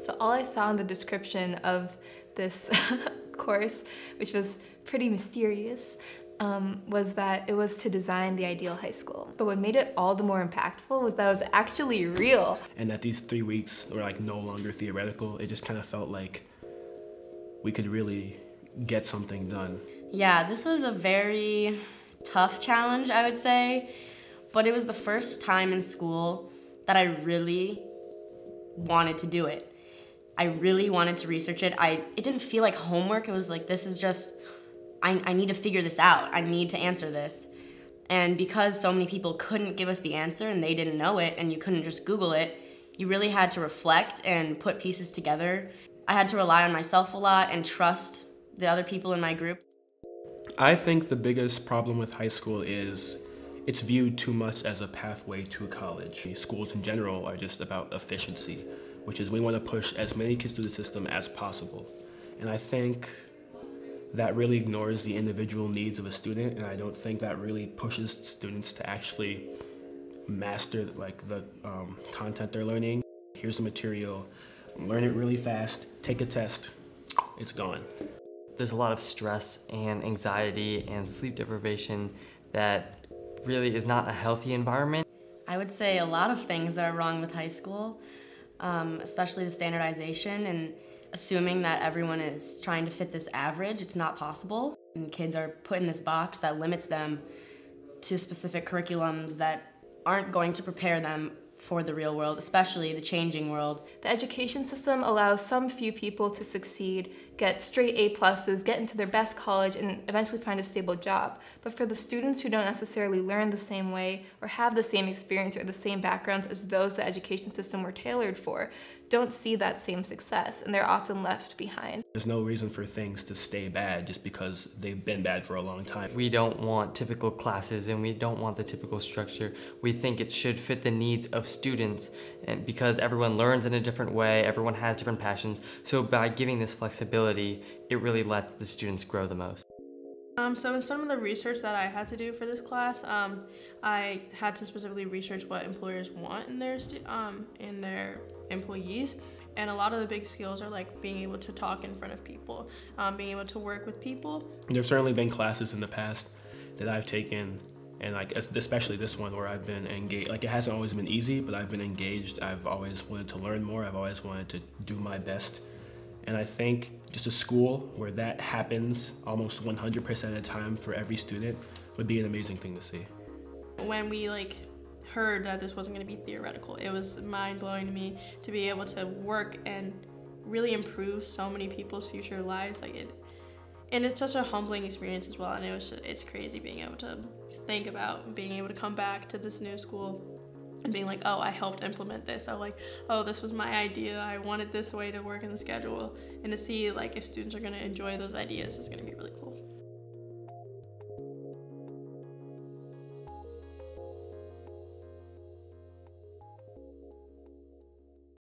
So all I saw in the description of this course, which was pretty mysterious, was that it was to design the ideal high school. But what made it all the more impactful was that it was actually real. And that these 3 weeks were like no longer theoretical. It just kind of felt like we could really get something done. Yeah, this was a very tough challenge, I would say, but it was the first time in school that I really wanted to do it. I really wanted to research it. It didn't feel like homework. It was like, this is just, I need to figure this out. I need to answer this. And because so many people couldn't give us the answer and they didn't know it and you couldn't just Google it, you really had to reflect and put pieces together. I had to rely on myself a lot and trust the other people in my group. I think the biggest problem with high school is it's viewed too much as a pathway to college. Schools in general are just about efficiency, which is we want to push as many kids through the system as possible. And I think that really ignores the individual needs of a student, and I don't think that really pushes students to actually master the content they're learning. Here's the material, learn it really fast, take a test, it's gone. There's a lot of stress and anxiety and sleep deprivation that really is not a healthy environment. I would say a lot of things are wrong with high school, especially the standardization and assuming that everyone is trying to fit this average. It's not possible. And kids are put in this box that limits them to specific curriculums that aren't going to prepare them for the real world, especially the changing world. The education system allows some few people to succeed, get straight A+, get into their best college, and eventually find a stable job. But for the students who don't necessarily learn the same way or have the same experience or the same backgrounds as those the education system were tailored for, don't see that same success, and they're often left behind. There's no reason for things to stay bad just because they've been bad for a long time. We don't want typical classes and we don't want the typical structure. We think it should fit the needs of students, and because everyone learns in a different way, everyone has different passions, so by giving this flexibility, it really lets the students grow the most. So in some of the research that I had to do for this class, I had to specifically research what employers want in their employees. And a lot of the big skills are like being able to talk in front of people, being able to work with people. There's certainly been classes in the past that I've taken, and like especially this one where I've been engaged. Like it hasn't always been easy, but I've been engaged. I've always wanted to learn more. I've always wanted to do my best. And I think just a school where that happens almost 100% of the time for every student would be an amazing thing to see. When we heard that this wasn't going to be theoretical, it was mind-blowing to me to be able to work and really improve so many people's future lives. And it's such a humbling experience as well, and it's crazy being able to think about being able to come back to this new school and being like, oh, I helped implement this. Oh, this was my idea. I wanted this way to work in the schedule. And to see if students are going to enjoy those ideas is going to be really cool.